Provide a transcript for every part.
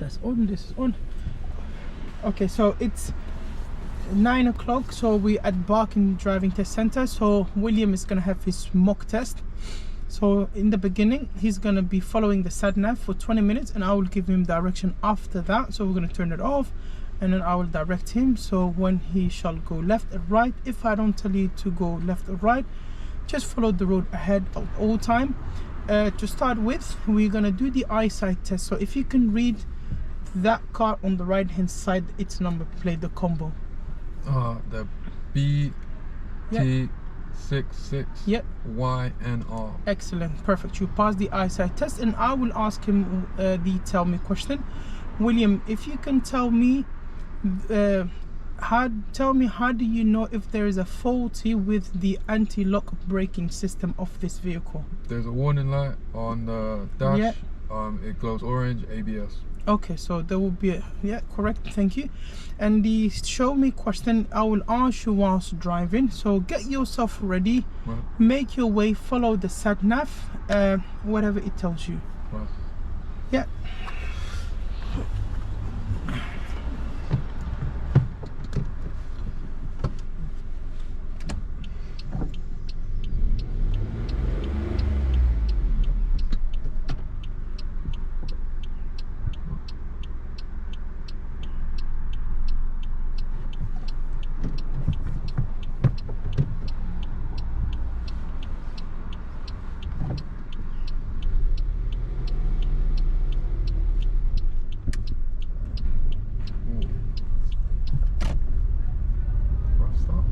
that's on, this is on. Okay, so it's 9 o'clock, so we at Barking Driving Test Center. So William is gonna have his mock test. So in the beginning, he's gonna be following the sat nav for 20 minutes, and I will give him direction after that. So we're gonna turn it off, and then I will direct him. So when he shall go left or right, if I don't tell you to go left or right, just follow the road ahead at all time. To start with, we're gonna do the eyesight test. So if you can read that car on the right hand side, its number plate, the combo. The BT66 Yep. YNR. Excellent, perfect. You passed the eyesight test, and I will ask him the tell me question. William, if you can tell me, how do you know if there is a faulty with the anti-lock braking system of this vehicle? There's a warning light on the dash. Yeah. It glows orange, ABS. Okay, so there will be yeah, correct, thank you. And the show me question I will ask you whilst driving. So get yourself ready, Right. make your way, follow the sat nav, whatever it tells you. Right. Yeah. Rough start.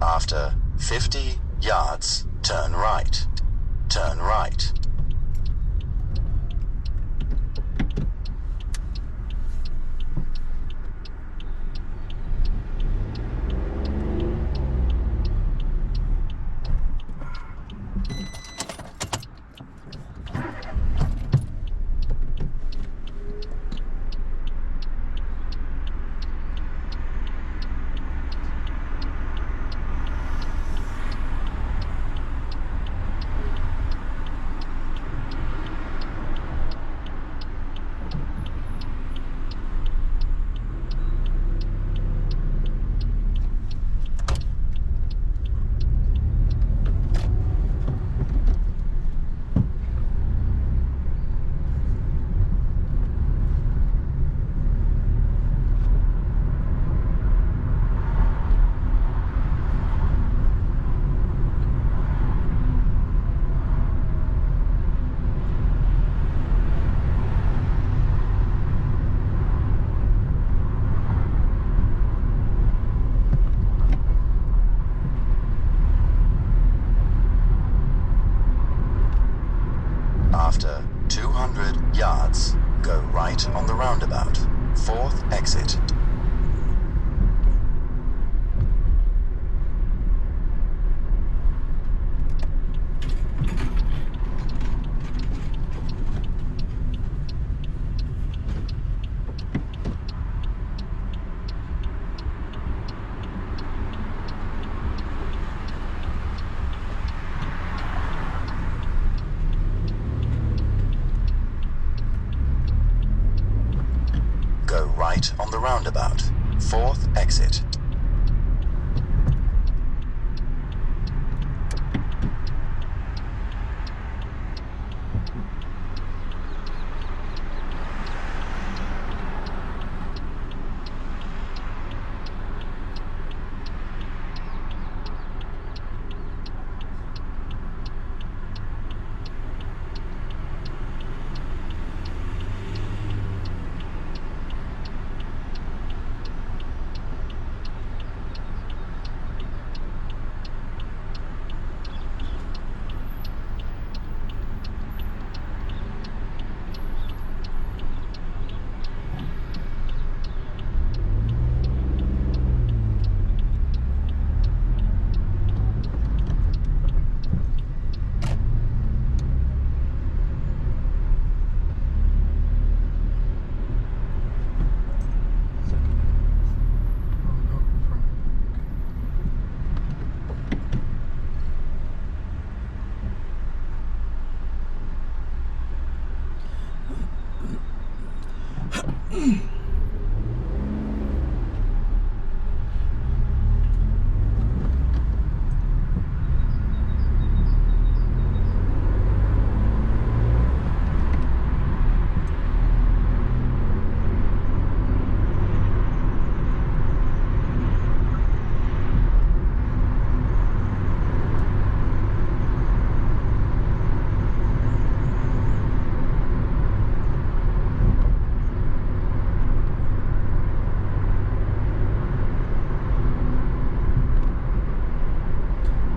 After 50 yards, turn right. Turn right. After 200 yards, go right on the roundabout. Fourth exit. Go right on the roundabout. Fourth exit.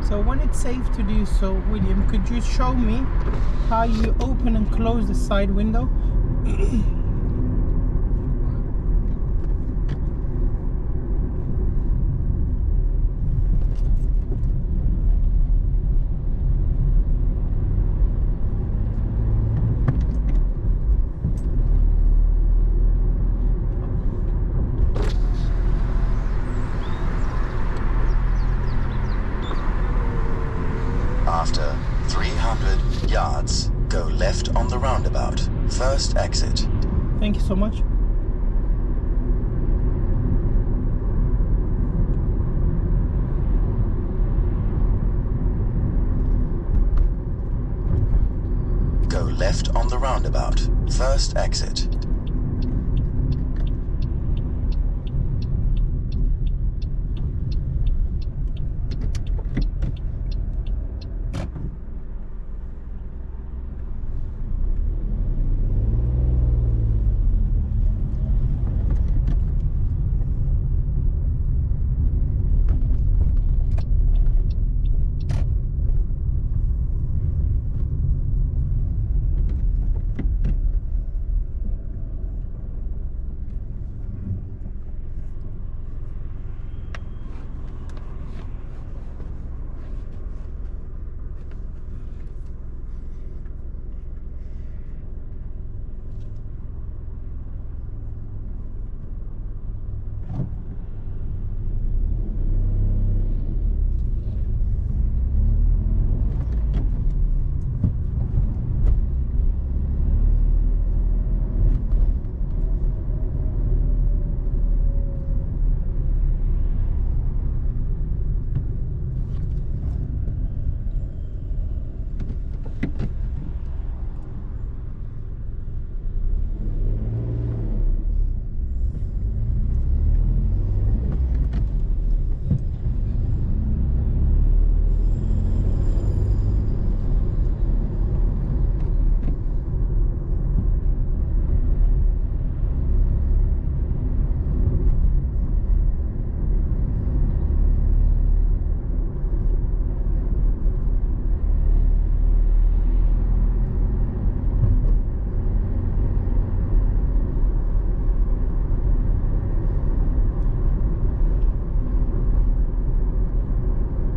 So when it's safe to do so, William, could you show me how you open and close the side window? After 300 yards, go left on the roundabout. First exit. Thank you so much. Go left on the roundabout. First exit.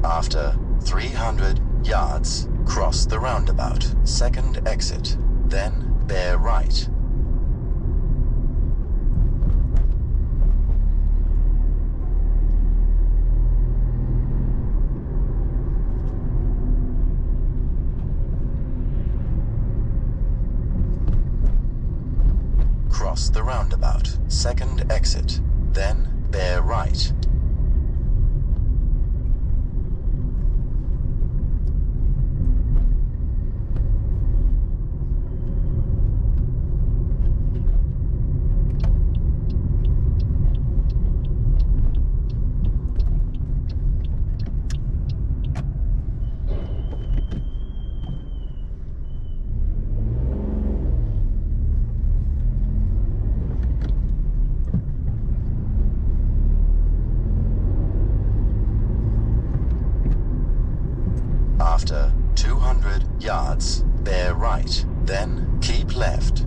After 300 yards, cross the roundabout. Second exit. Then bear right. Cross the roundabout. Second exit. Then bear right. After 200 yards, bear right, then keep left.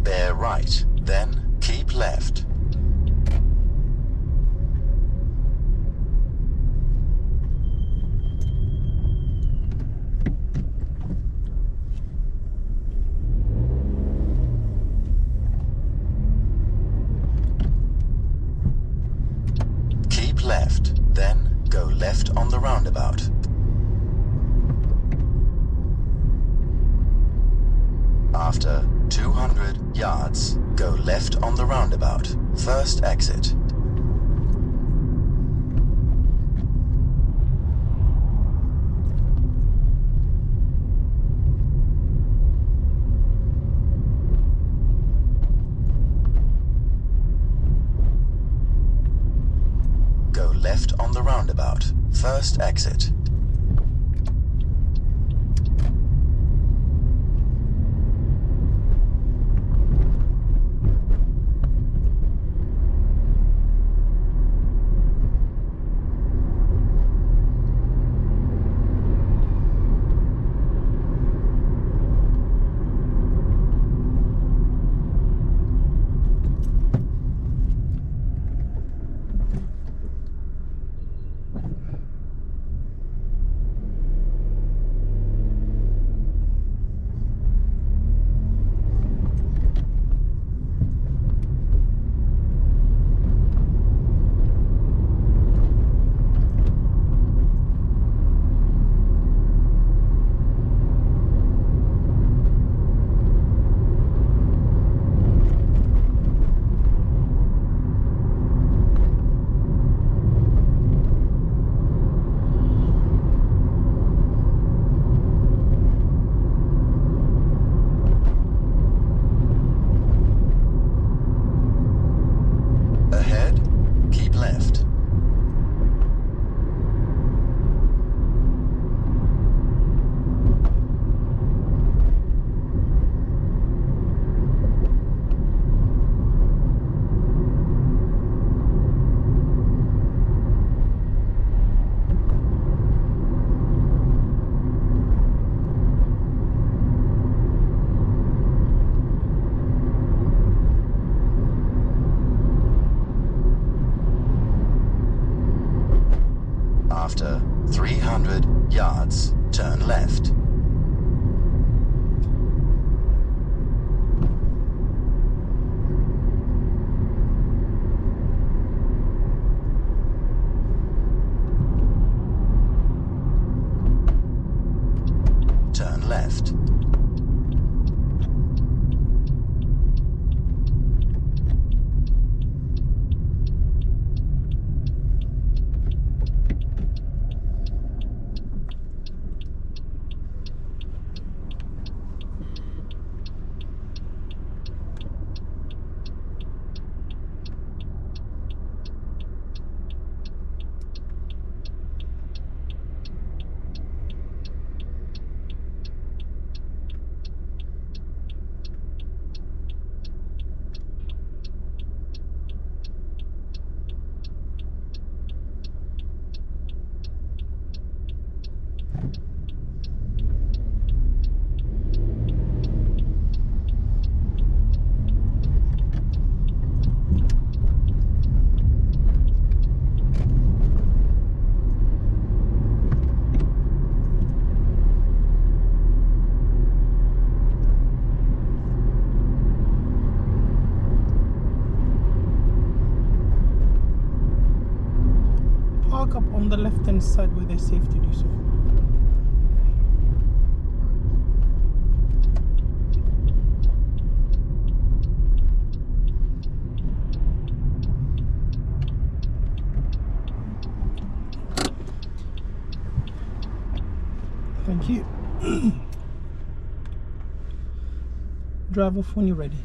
Bear right, then keep left. left on the roundabout. After 200 yards, go left on the roundabout. First exit. Go left on the roundabout. First exit. Ahead, keep left. After 300 yards, turn left. Turn left. Park up on the left hand side where they're safe to do so. Thank you. Drive off when you're ready.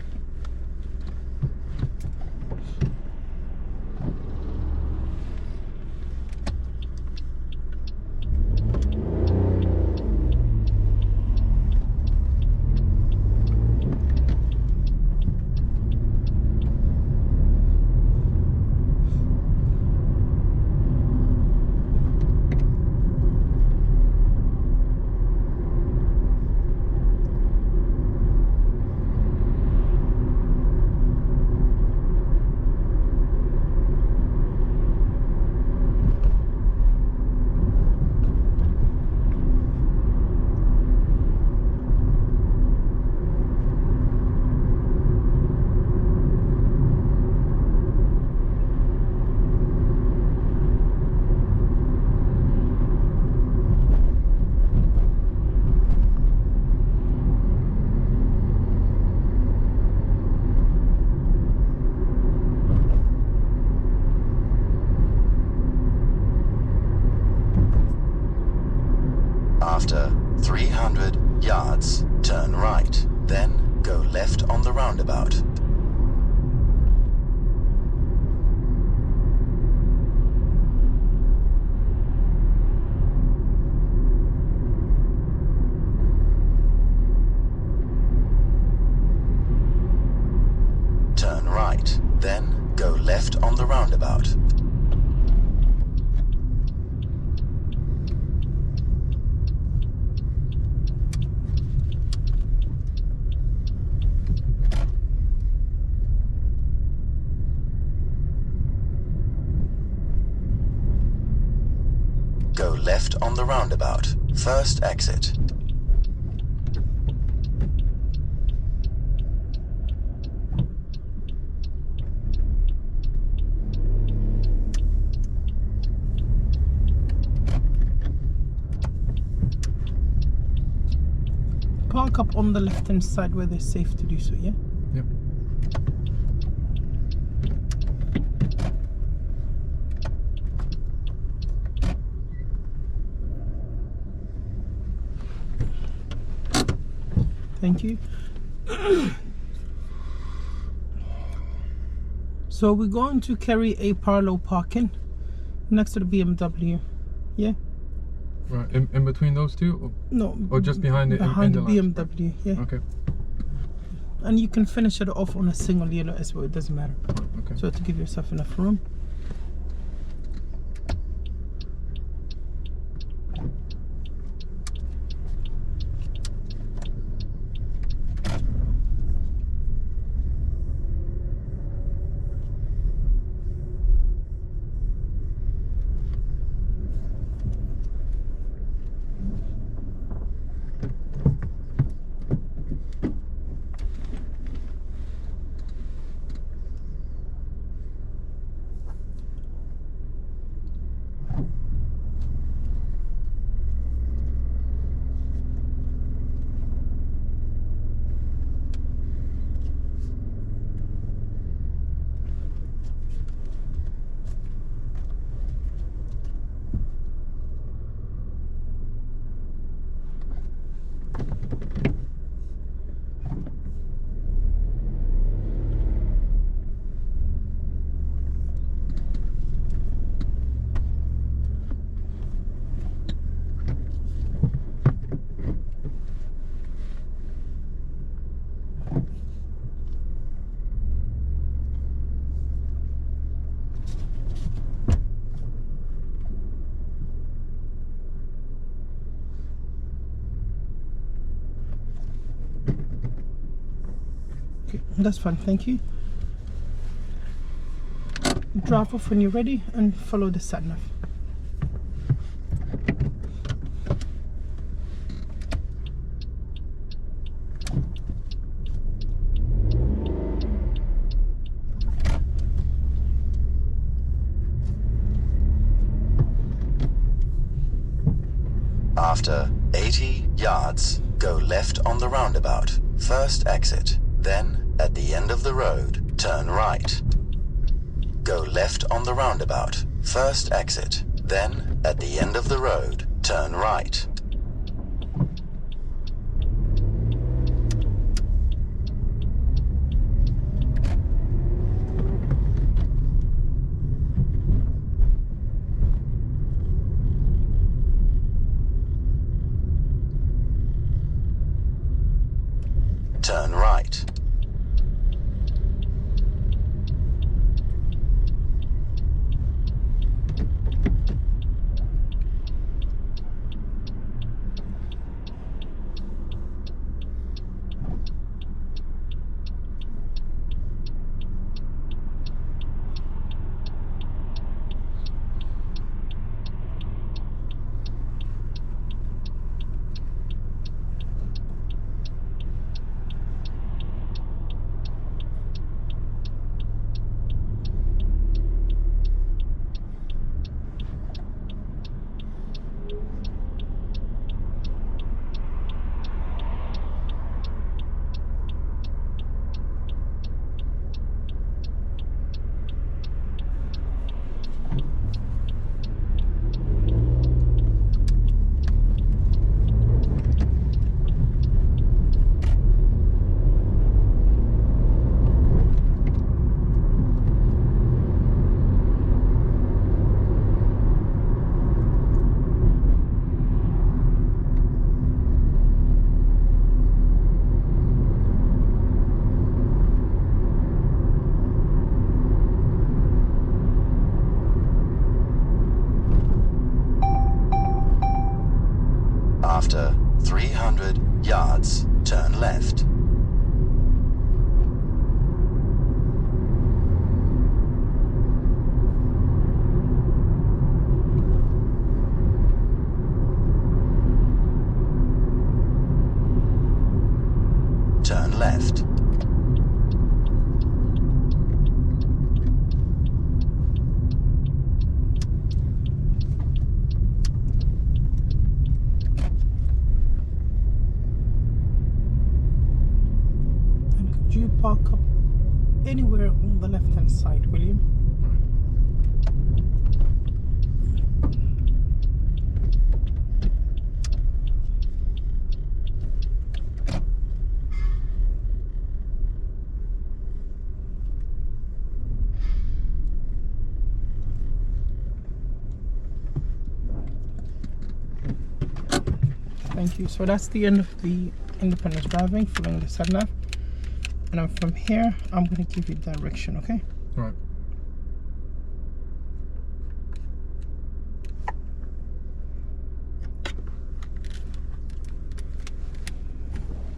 yards, turn right, then go left on the roundabout. Turn right, then go left on the roundabout. Go left on the roundabout. First exit. Park up on the left hand side where they're safe to do so, yeah? Yep. Thank you. So we're going to carry a parallel parking next to the BMW. Yeah? Right. In between those two? No. Or just behind it? Behind the in the lines? BMW, yeah. Okay. And you can finish it off on a single yellow as well, it doesn't matter. Okay. So to give yourself enough room. Okay, that's fine, thank you. Drive off when you're ready and follow the sat nav. After 80 yards, go left on the roundabout. First exit. Then, at the end of the road, turn right. Go left on the roundabout. First exit. Then, at the end of the road, turn right. Turn right. 100 yards, turn left. Turn left. And could you park up anywhere on the left hand side, William? Thank you. So that's the end of the independent driving, following the sat nav. And then from here, I'm going to give you direction, okay? Right.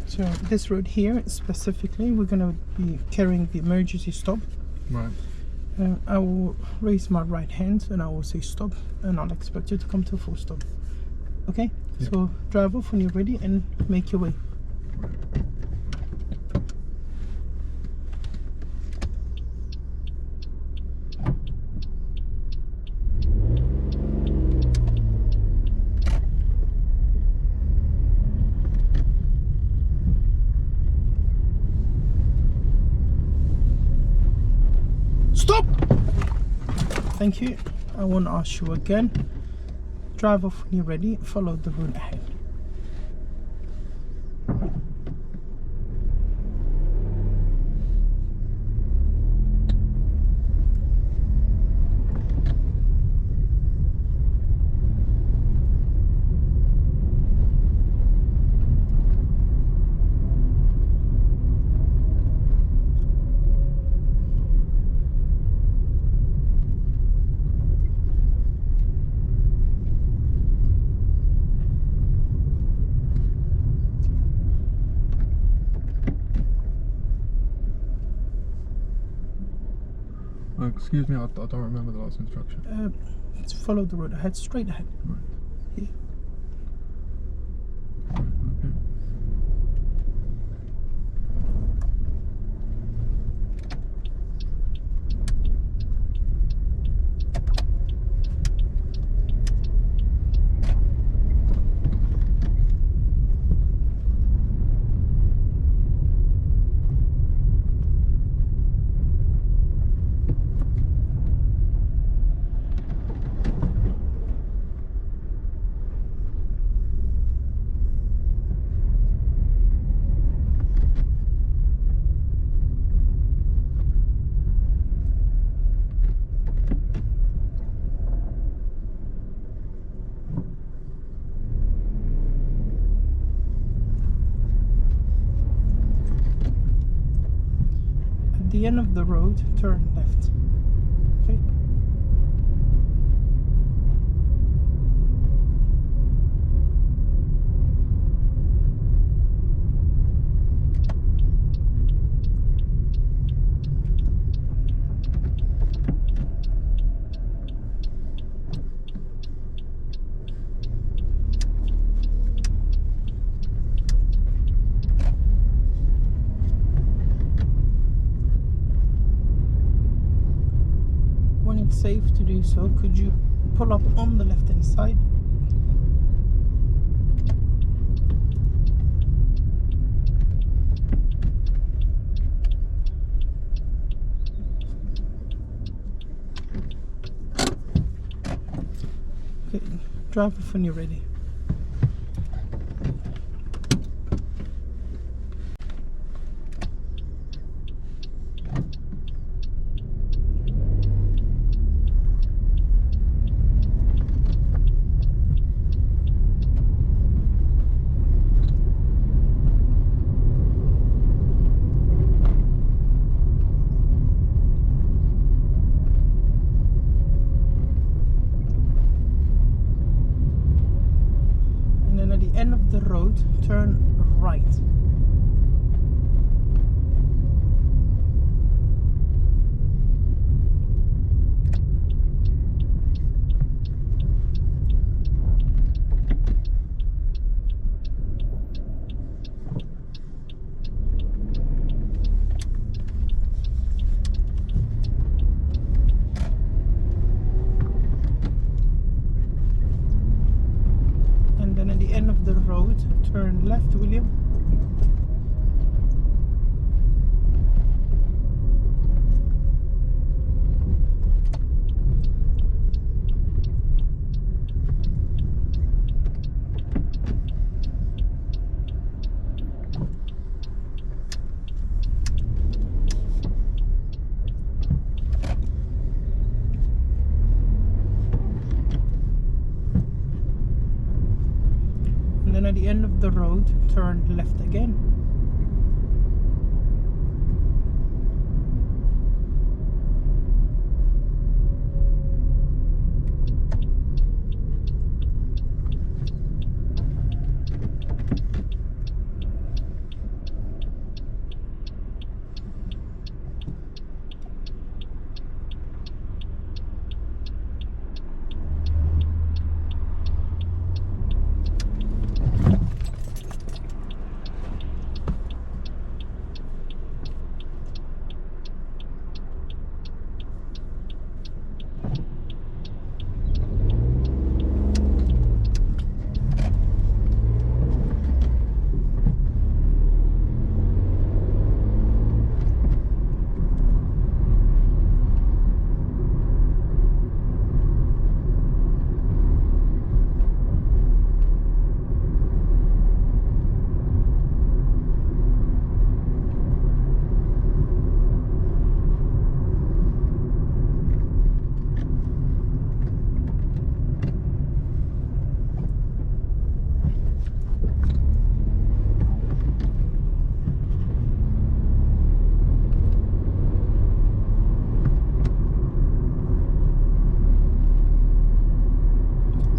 So this road here, specifically, we're going to be carrying the emergency stop. Right. I will raise my right hand and I will say stop, and I'll expect you to come to a full stop. Okay? Yep. So drive off when you're ready and make your way. Stop! Thank you. I won't ask you again. Drive off when you're ready. Follow the road ahead. Excuse me, I don't remember the last instruction. Let's follow the road ahead, straight ahead. Right. Here. Okay. At the end of the road, turn left. Okay? When it's safe to do so, could you pull up on the left hand side? Okay, drive off when you're ready. turn left, William. And then at the end of the road, turn left again.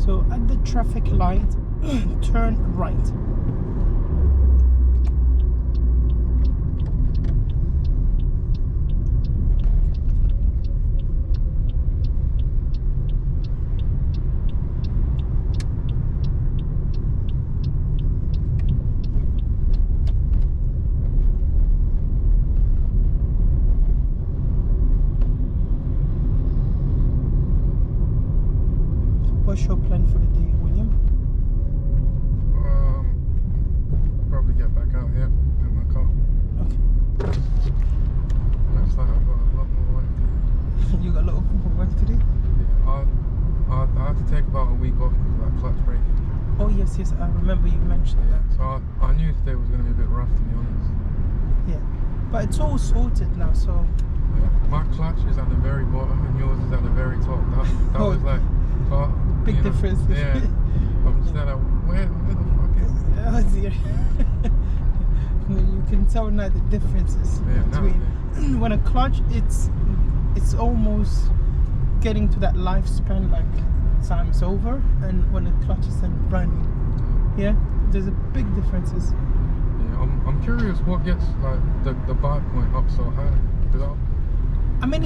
So at the traffic light, turn right. What's your plan for the day, William? Probably get back out here in my car. Okay. Looks like I've got a lot more work to do. You got a lot of work to do? Yeah, I have to take about a week off because of that clutch braking. Oh yes, yes, I remember you mentioned that. So I knew today was going to be a bit rough, to be honest. Yeah, but it's all sorted now, so... Yeah. My clutch is at the very bottom and yours is at the very top. That Oh, was like... big difference. Yeah. I'm just like, where the fuck is it? Oh dear. You can tell now the differences Yeah, between when a clutch, it's almost getting to that lifespan, like time's over, and when a clutch is then brand new. Yeah, there's a big differences. Yeah, I'm curious what gets like the bike point up so high. I mean,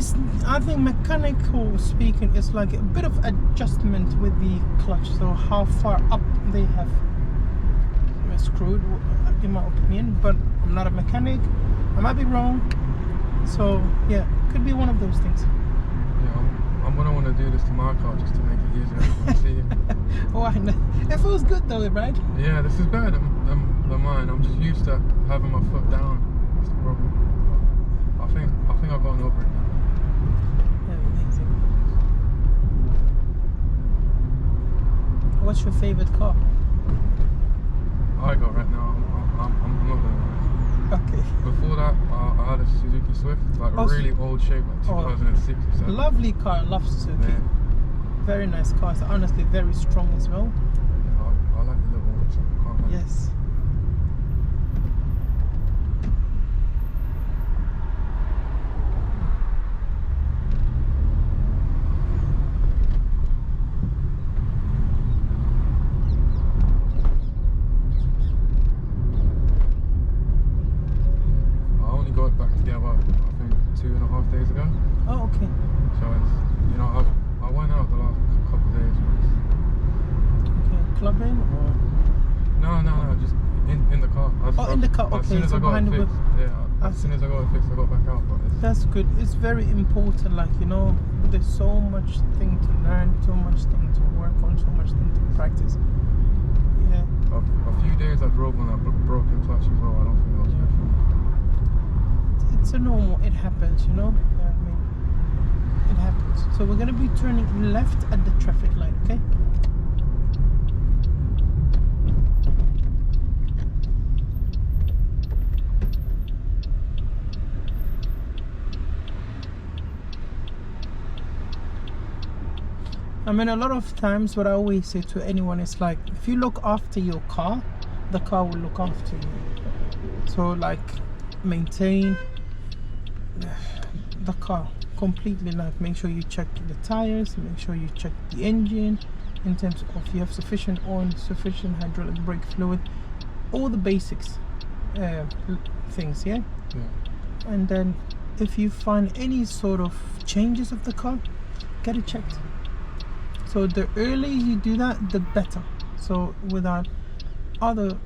I think mechanical speaking, it's like a bit of adjustment with the clutch. So how far up they have screwed, in my opinion. But I'm not a mechanic. I might be wrong. So yeah, could be one of those things. Yeah, I'm gonna want to do this to my car just to make it easier to see. Why not? It feels good though, right? Yeah, this is better than mine. I'm just used to having my foot down. That's the problem. I think I've gone over it now. What's your favorite car? I got right now. I'm not gonna lie. Okay. Before that, I had a Suzuki Swift, like a really old shape, like 2006 or something. Lovely car. I love Suzuki. Yeah. Very nice car. It's honestly very strong as well. Yeah, I like the little ones. Can't lie. Yes. Got back together, I think 2.5 days ago. Oh, okay. So it's, you know, I went out the last couple of days. Okay, clubbing or? No, just in the car. In the car. Okay. As soon as I got it fixed, as soon as I got it fixed, I got back out. But that's good. It's very important. Like, you know, there's so much thing to learn, so much thing to work on, so much thing to practice. Yeah. a few days I drove on that broken clutch as well. I don't think I was good for It's a normal, it happens, you know. I mean, it happens. So we're gonna be turning left at the traffic light, okay? I mean, a lot of times what I always say to anyone is like, if you look after your car, the car will look after you. So like, maintain the car completely, like make sure you check the tires, make sure you check the engine in terms of you have sufficient oil, sufficient hydraulic brake fluid, all the basics things, yeah? And then if you find any sort of changes of the car, get it checked. So the earlier you do that, the better. So without other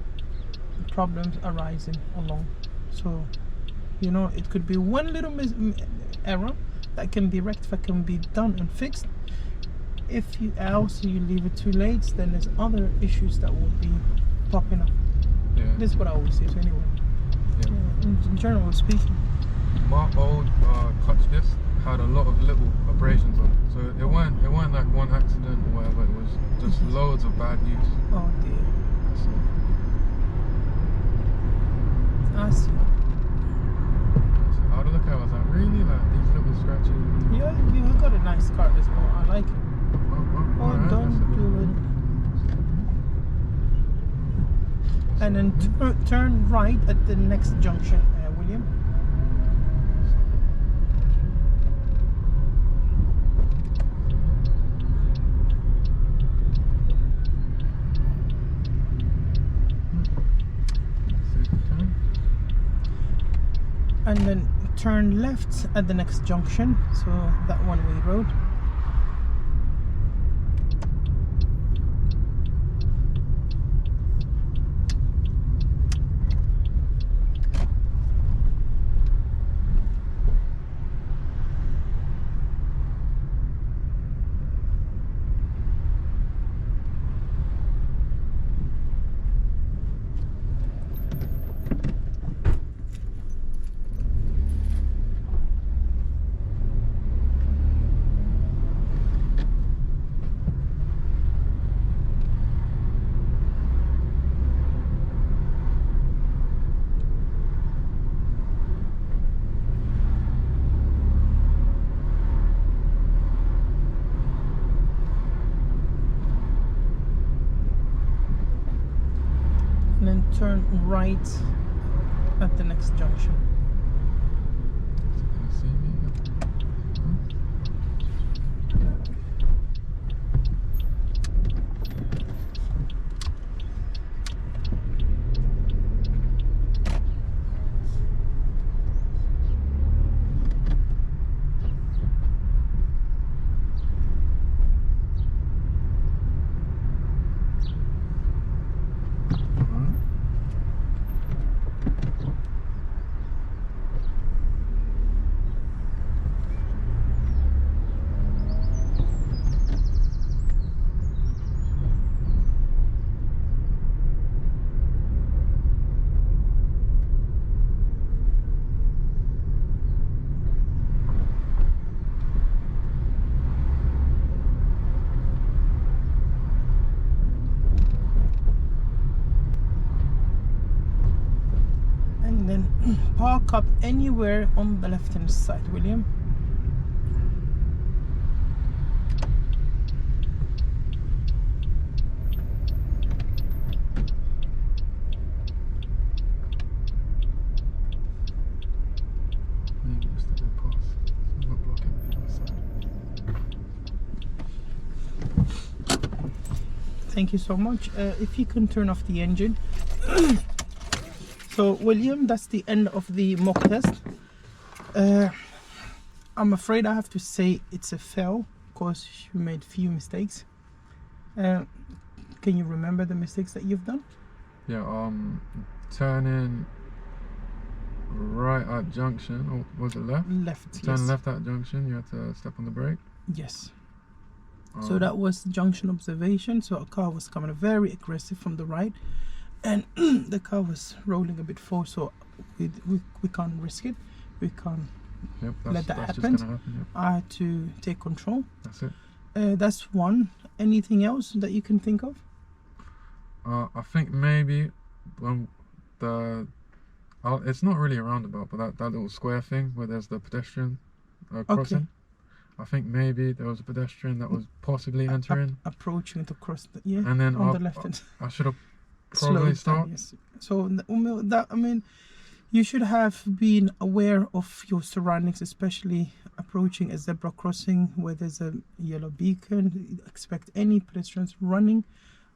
problems arising along. So, you know, it could be one little error that can be rectified, can be done and fixed. If you else you leave it too late, then there's other issues that will be popping up. This is what I always say to anyone. In general speaking. My old clutch disc had a lot of little abrasions on it, so it weren't like one accident or whatever. It was just loads of bad use. Oh dear. So, I see. I had a look at it, I was like, really? Like these little scratches? Yeah, you've got a nice car as well. I like it. Oh, don't do it. And then turn right at the next junction, William. And then turn left at the next junction, so that one-way road. And then turn right at the next junction. Can you see me? Park up anywhere on the left hand side, William. Maybe just a bit past. I'm not blocking the other side. Thank you so much. If you can turn off the engine. So William, that's the end of the mock test. I'm afraid I have to say it's a fail because you made few mistakes. Can you remember the mistakes that you've done? Yeah, turning right at junction, or was it left? Left. Turn Yes. left at junction, you had to step on the brake. Yes. So that was junction observation. So a car was coming very aggressive from the right. and the car was rolling a bit forward, so we can't risk it. We can't Yep, let that that's happen. just gonna happen. Yep. I had to take control. That's it. That's one. Anything else that you can think of? I think maybe it's not really a roundabout, but that little square thing where there's the pedestrian crossing. Okay. I think maybe there was a pedestrian that was possibly entering. Approaching to cross the, yeah, And then on the left hand. I should have probably stopped. Yes. So that, I mean, you should have been aware of your surroundings, especially approaching a zebra crossing where there's a yellow beacon. Expect any pedestrians running,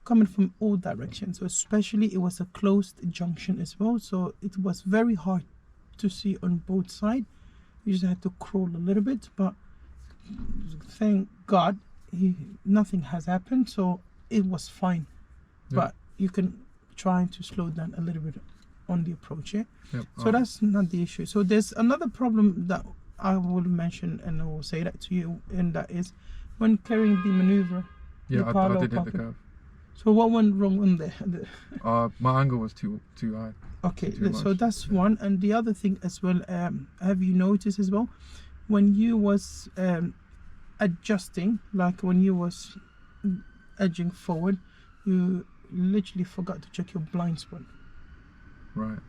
coming from all directions. So especially it was a closed junction as well, so it was very hard to see on both sides. You just had to crawl a little bit, but thank God nothing has happened, so it was fine. Yep. But you can try to slow down a little bit on the approach, yeah? Yep. So that's not the issue. So there's another problem that I will mention, and I will say that to you, and that is when carrying the maneuver. Yeah, the I parallel did hit the parking. curve. So what went wrong on there? My angle was too high. Okay, Too so much. that's one. And the other thing as well, have you noticed as well, when you was adjusting, like when you was edging forward, you literally forgot to check your blind spot. Right.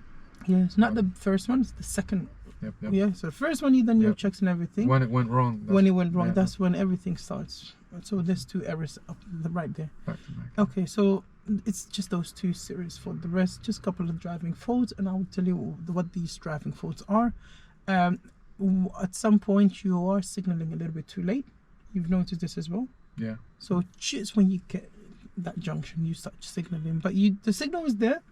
Yeah, it's not the first one, it's the second. Yep. Yeah, so the first one you done your Yep. checks and everything. When it went wrong. When it went wrong, yeah, that's when everything starts. So there's 2 errors up right there. back to back. Okay, so it's just those 2 series. For the rest, just a couple of driving faults, and I will tell you what these driving faults are. At some point you are signaling a little bit too late. You've noticed this as well. Yeah. So just when you get that junction, you start signaling, but the signal is there,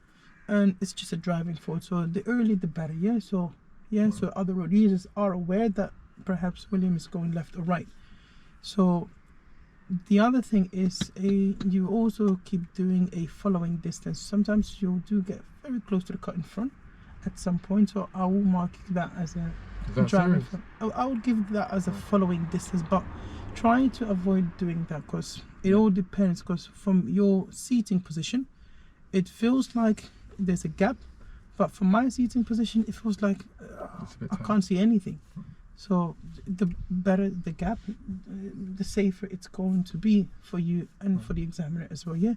and it's just a driving fault. So the earlier the better. Yeah. So yeah. Right. So other road users are aware that perhaps William is going left or right. So the other thing is you also keep doing a following distance. Sometimes you do get very close to the car in front at some point. So I will mark that as a Is that driving. serious? I would give that as a following distance, but try to avoid doing that because it all depends. Because from your seating position, it feels like there's a gap, but from my seating position, it feels like It's a bit I tight. can't see anything. So the better the gap, the safer it's going to be for you and for the examiner as well. Yeah,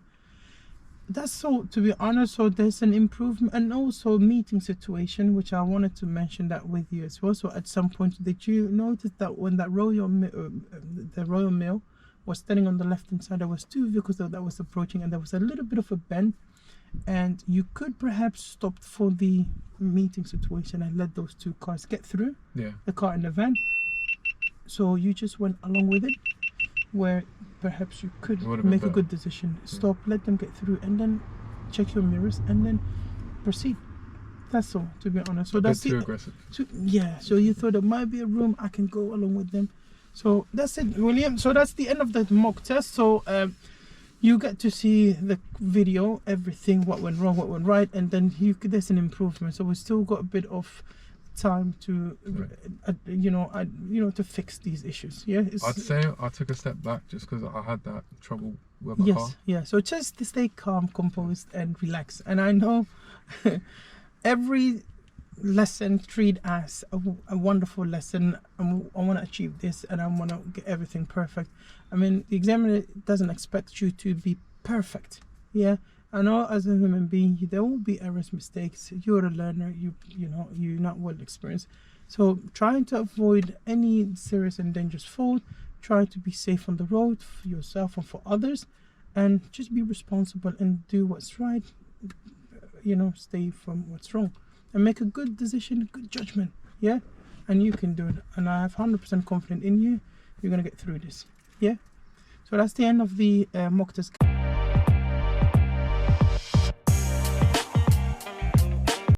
that's so, to be honest. So there's an improvement, and also meeting situation, which I wanted to mention that with you as well. So at some point, did you notice that when that the Royal Mail was standing on the left hand side, there was 2 vehicles that was approaching, and there was a little bit of a bend, and you could perhaps stop for the meeting situation and let those 2 cars get through, Yeah. the car and the van. So you just went along with it, where perhaps you could It would've been make a better. good decision. Stop, let them get through, and then check your mirrors, and then proceed. That's all, to be honest. So A bit that's too it. aggressive. Yeah, so you thought there might be a room I can go along with them. So that's it, William. So that's the end of the mock test. So you get to see the video, everything, what went wrong, what went right, and then there's an improvement. So we still got a bit of time to to fix these issues. Yeah, I'd say I took a step back just because I had that trouble with my car. yes, yeah. So just to stay calm, composed, and relaxed. And I know every lesson treat as a wonderful lesson. I want to achieve this, and I want to get everything perfect. I mean, the examiner doesn't expect you to be perfect. Yeah, I know as a human being there will be errors, mistakes. You're a learner. You're not well experienced. So trying to avoid any serious and dangerous fault. Try to be safe on the road for yourself and for others, and just be responsible and do what's right. Stay from what's wrong. And make a good decision, good judgment, yeah? And you can do it. And I have 100% confidence in you. You're going to get through this, yeah? So that's the end of the mock test.